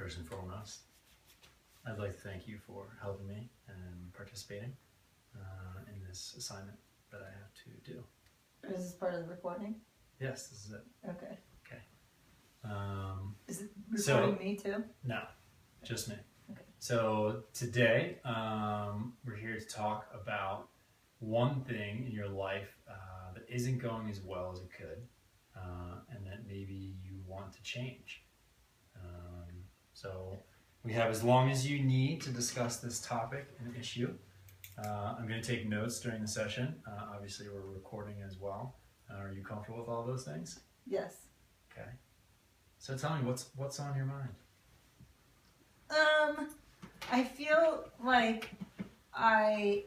First and foremost, I'd like to thank you for helping me and participating in this assignment that I have to do. Is this part of the recording? Yes, this is it. Okay. Okay. Is it recording me too? No, just me. Okay. So today, we're here to talk about one thing in your life that isn't going as well as it could, and that maybe you want to change. So we have as long as you need to discuss this topic and issue. I'm going to take notes during the session. Obviously, we're recording as well. Are you comfortable with all those things? Yes. Okay. So tell me, what's on your mind? I feel like I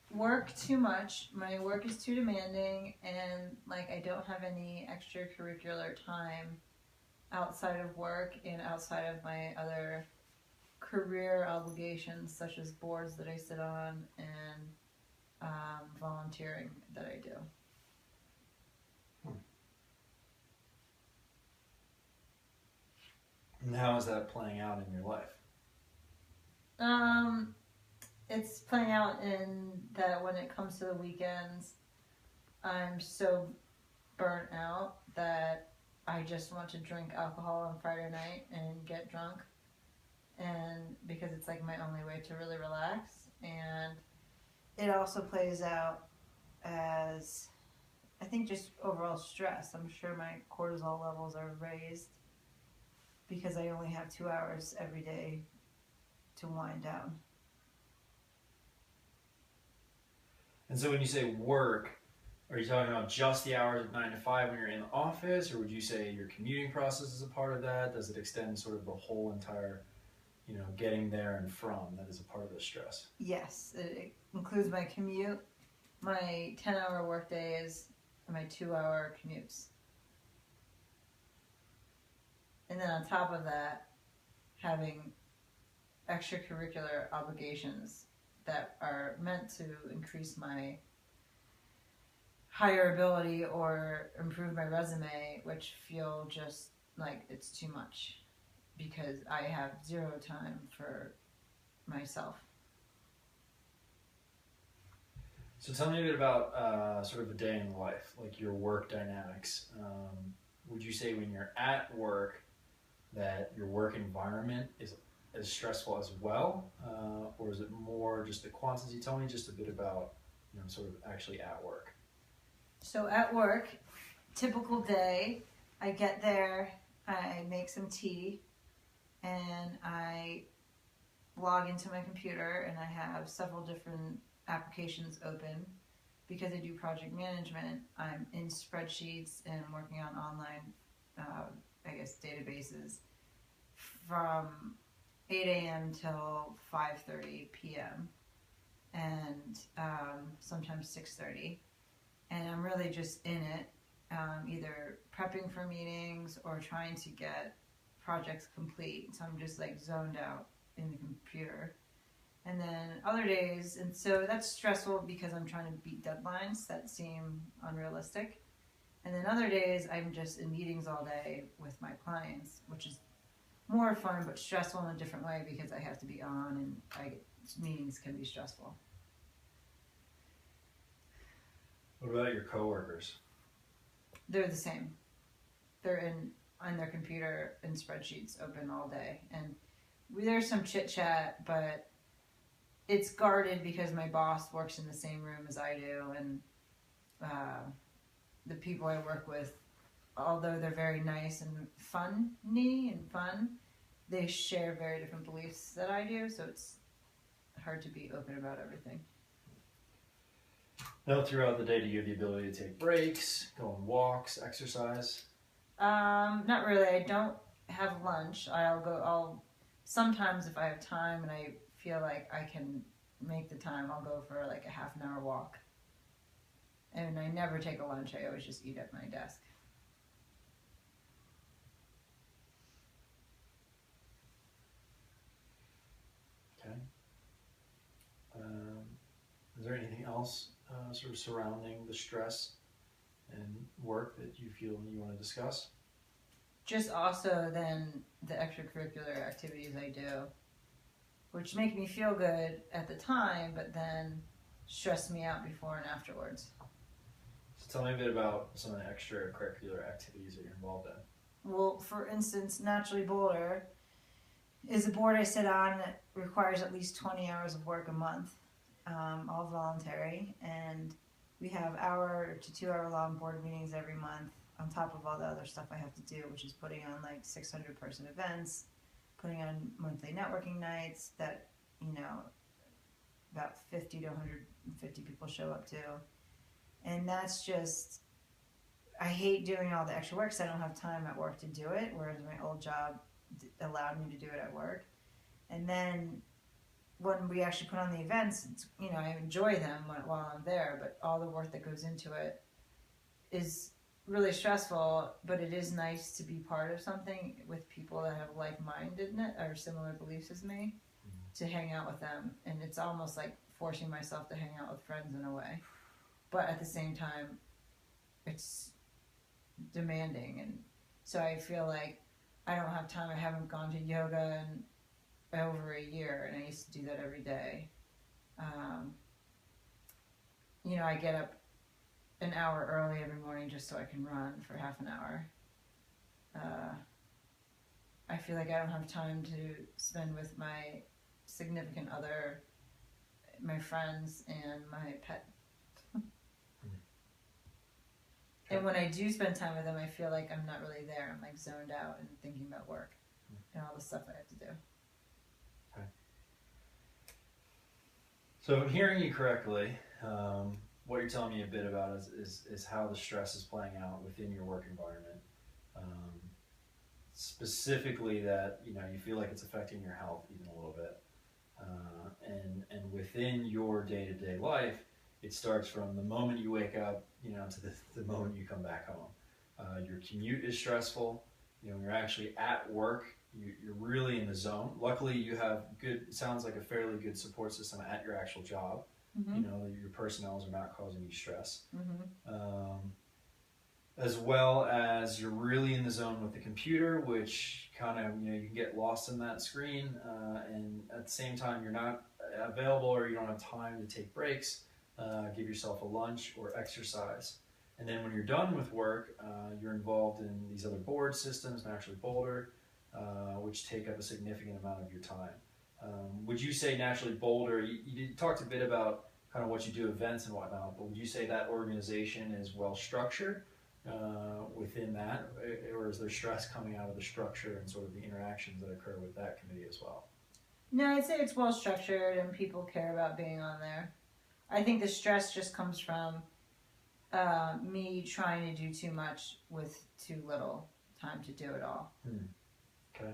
work too much. My work is too demanding, and like I don't have any extracurricular time outside of work and outside of my other career obligations, such as boards that I sit on and volunteering that I do. And how is that playing out in your life? It's playing out in that when it comes to the weekends, I'm so burnt out that I just want to drink alcohol on Friday night and get drunk. And because it's like my only way to really relax. And it also plays out as, I think, just overall stress. I'm sure my cortisol levels are raised because I only have 2 hours every day to wind down. And so when you say work, are you talking about just the hours of 9 to 5 when you're in the office, or would you say your commuting process is a part of that? Does it extend sort of the whole entire, getting there and from, that is a part of the stress? Yes, it includes my commute, my 10-hour work days, and my 2-hour commutes. And then on top of that, having extracurricular obligations that are meant to increase my hireability or improve my resume, which feel just like it's too much because I have zero time for myself. So tell me a bit about sort of a day in life, like your work dynamics. Would you say when you're at work that your work environment is as stressful as well, or is it more just the quantity? Tell me just a bit about, sort of actually at work. So at work, typical day, I get there, I make some tea, and I log into my computer, and I have several different applications open. Because I do project management, I'm in spreadsheets and working on online, databases from 8 a.m. till 5:30 p.m. and sometimes 6:30. And I'm really just in it, either prepping for meetings or trying to get projects complete. So I'm just like zoned out in the computer. And then other days, and so that's stressful because I'm trying to beat deadlines that seem unrealistic. And then other days, I'm just in meetings all day with my clients, which is more fun but stressful in a different way because I have to be on, and meetings can be stressful. What about your coworkers? They're the same. They're on their computer and spreadsheets open all day. And there's some chit chat, but it's guarded because my boss works in the same room as I do, and the people I work with, although they're very nice and funny and fun, they share very different beliefs that I do, so it's hard to be open about everything. Now, throughout the day, do you have the ability to take breaks, go on walks, exercise? Not really. I don't have lunch. I'll sometimes if I have time and I feel like I can make the time, I'll go for like a half an hour walk. And I never take a lunch. I always just eat at my desk. Okay. Is there anything else sort of surrounding the stress and work that you feel you want to discuss? just also then the extracurricular activities I do, which make me feel good at the time, but then stress me out before and afterwards. So tell me a bit about some of the extracurricular activities that you're involved in. Well, for instance, Naturally Boulder is a board I sit on that requires at least 20 hours of work a month, all voluntary, and we have hour to 2 hour long board meetings every month on top of all the other stuff I have to do, which is putting on like 600 person events, putting on monthly networking nights that, you know, about 50 to 150 people show up to. And that's just, I hate doing all the extra work because I don't have time at work to do it, whereas my old job allowed me to do it at work. And then when we actually put on the events, it's, you know, I enjoy them while I'm there, but all the work that goes into it is really stressful, but it is nice to be part of something with people that have like-mindedness or similar beliefs as me, to hang out with them. And it's almost like forcing myself to hang out with friends in a way, but at the same time it's demanding. And so I feel like I don't have time. I haven't gone to yoga in over a year, and I used to do that every day. You know, I get up an hour early every morning just so I can run for half an hour. I feel like I don't have time to spend with my significant other, my friends, and my pet. And when I do spend time with them, I feel like I'm not really there. I'm like zoned out and thinking about work and all the stuff I have to do. Okay. So if I'm hearing you correctly, what you're telling me a bit about is how the stress is playing out within your work environment. Specifically that, you know, you feel like it's affecting your health even a little bit. And within your day-to-day life, it starts from the moment you wake up, you know, to the moment you come back home. Your commute is stressful. You know, when you're actually at work, you're really in the zone. Luckily, you have sounds like a fairly good support system at your actual job. Mm-hmm. You know, your personnels are not causing you stress. Mm-hmm. As well as you're really in the zone with the computer, which kind of, you know, you can get lost in that screen, and at the same time you're not available or you don't have time to take breaks, give yourself a lunch or exercise. And then when you're done with work, you're involved in these other board systems, Naturally Boulder, which take up a significant amount of your time. Would you say Naturally Boulder, you talked a bit about kind of what you do, events and whatnot, but would you say that organization is well structured within that, or is there stress coming out of the structure and sort of the interactions that occur with that committee as well? No, I'd say it's well structured and people care about being on there. I think the stress just comes from me trying to do too much with too little time to do it all. Okay.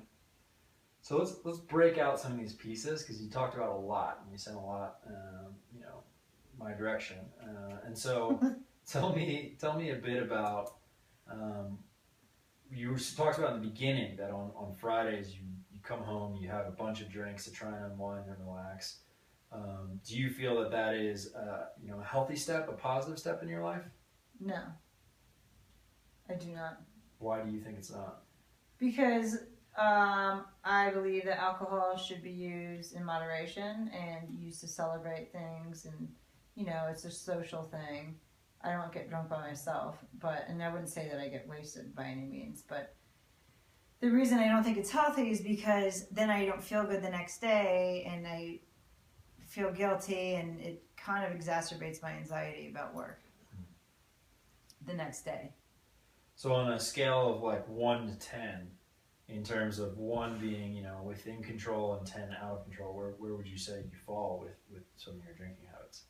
So let's break out some of these pieces, because you talked about a lot and you sent a lot, you know, my direction, and so tell me a bit about. You talked about in the beginning that on Fridays you come home, you have a bunch of drinks to try and unwind and relax. Do you feel that is you know, a healthy step, a positive step in your life? No, I do not. Why do you think it's not? Because I believe that alcohol should be used in moderation and used to celebrate things, and, you know, it's a social thing. I don't get drunk by myself, and I wouldn't say that I get wasted by any means, but the reason I don't think it's healthy is because then I don't feel good the next day, and I feel guilty, and it kind of exacerbates my anxiety about work the next day. So on a scale of like 1 to 10, in terms of 1 being, you know, within control and 10 out of control, where would you say you fall with some of your drinking habits?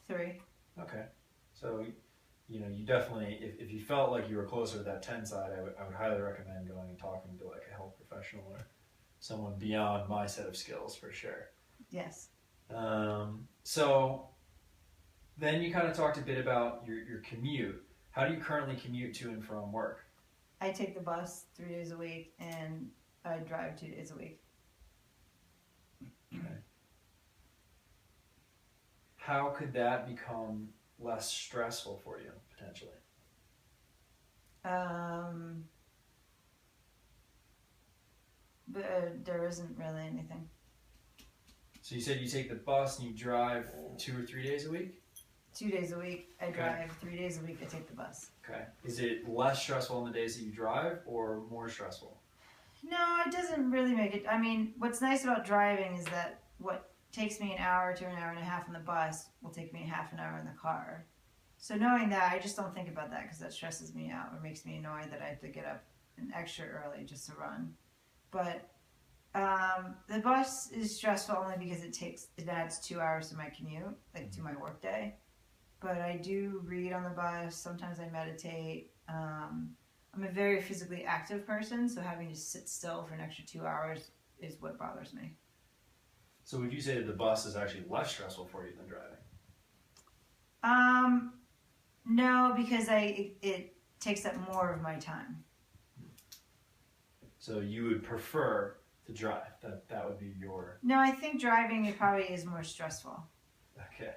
3. Okay. So, you know, you definitely, if you felt like you were closer to that 10 side, I would highly recommend going and talking to like a health professional or someone beyond my set of skills for sure. Yes. So then you kind of talked a bit about your commute. How do you currently commute to and from work? I take the bus 3 days a week, and I drive 2 days a week. Okay. How could that become less stressful for you, potentially? But there isn't really anything. So you said you take the bus and you drive 2 or 3 days a week? 2 days a week I Okay. drive. 3 days a week I take the bus. Okay. Is it less stressful on the days that you drive or more stressful? No, it doesn't really make it. I mean, what's nice about driving is that what takes me an hour to an hour and a half on the bus will take me half an hour in the car. So knowing that, I just don't think about that because that stresses me out or makes me annoyed that I have to get up an extra early just to run. But the bus is stressful only because it adds 2 hours to my commute, like to my work day. But I do read on the bus. Sometimes I meditate. I'm a very physically active person, so having to sit still for an extra 2 hours is what bothers me. So would you say that the bus is actually less stressful for you than driving? No, because it takes up more of my time. So you would prefer to drive. That would be your No, I think driving it probably is more stressful okay.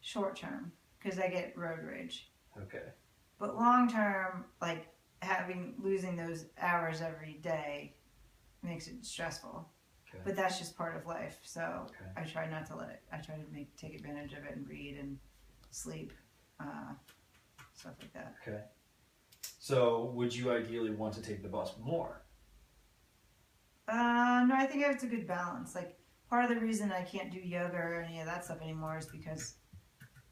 short term because I get road rage. Okay. But long term, like losing those hours every day makes it stressful. Okay. But that's just part of life. So Okay. I try not to let it. I try to take advantage of it and read and sleep, stuff like that. Okay. So would you ideally want to take the bus more? No, I think it's a good balance. Like part of the reason I can't do yoga or any of that stuff anymore is because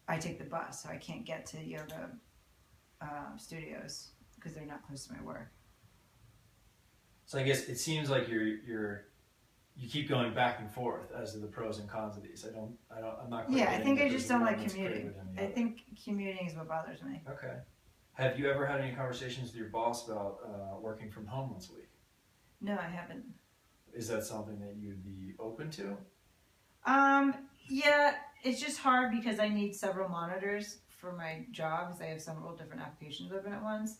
I take the bus, so I can't get to yoga studios because they're not close to my work. So I guess it seems like you keep going back and forth as to the pros and cons of these. I'm not quite Yeah, I getting think that I there's just don't one like that's greater commuting. than the I other. think commuting is what bothers me. Okay. Have you ever had any conversations with your boss about working from home once a week? No, I haven't. Is that something that you'd be open to? Yeah, it's just hard because I need several monitors for my job because I have several different applications open at once,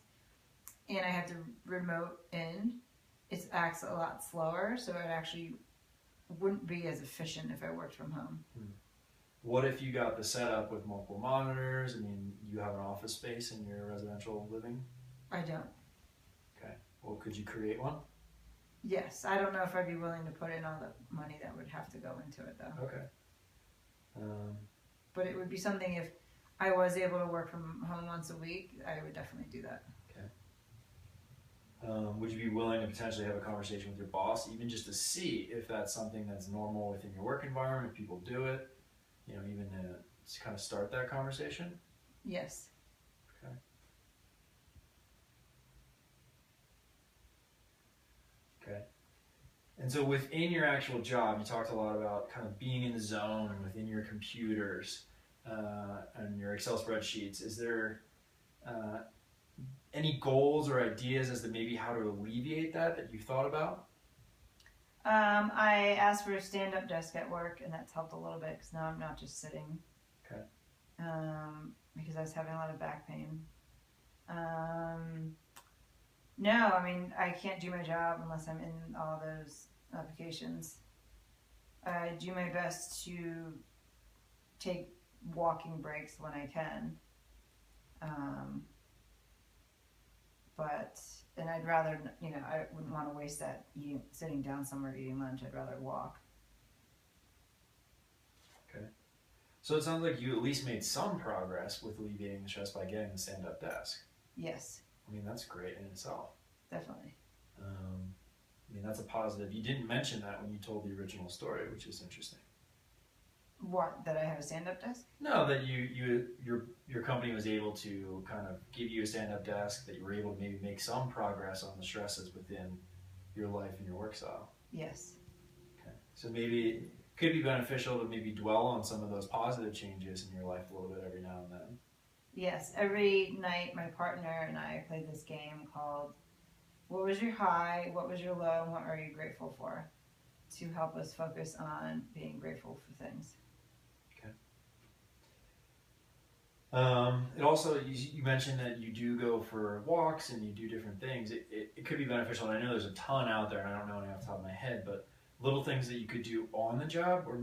and I have to remote in. It acts a lot slower, so it actually wouldn't be as efficient if I worked from home. What if you got the setup with multiple monitors? I mean, you have an office space in your residential living? I don't. Okay. Well, could you create one? Yes, I don't know if I'd be willing to put in all the money that would have to go into it though. Okay. But it would be something if I was able to work from home once a week, I would definitely do that. Would you be willing to potentially have a conversation with your boss, even just to see if that's something that's normal within your work environment, if people do it, even to kind of start that conversation? Yes. Okay. Okay. And so within your actual job, you talked a lot about kind of being in the zone and within your computers and your Excel spreadsheets. Is there any goals or ideas as to maybe how to alleviate that you've thought about? I asked for a stand-up desk at work, and that's helped a little bit because now I'm not just sitting. Okay. Because I was having a lot of back pain. No, I mean, I can't do my job unless I'm in all those applications. I do my best to take walking breaks when I can. And I'd rather, I wouldn't want to waste that sitting down somewhere eating lunch. I'd rather walk. Okay. So it sounds like you at least made some progress with alleviating the stress by getting the stand-up desk. Yes, I mean, that's great in itself. definitely. I mean, that's a positive. You didn't mention that when you told the original story, which is interesting. What, that I have a stand-up desk? No, that your company was able to kind of give you a stand-up desk, that you were able to maybe make some progress on the stresses within your life and your work style. Yes. Okay. So maybe it could be beneficial to maybe dwell on some of those positive changes in your life a little bit every now and then. Yes, every night my partner and I play this game called What Was Your High, What Was Your Low, and What Are You Grateful For? To help us focus on being grateful for things. It also, you mentioned that you do go for walks and you do different things. It could be beneficial, and I know there's a ton out there, and I don't know any off the top of my head, but little things that you could do on the job or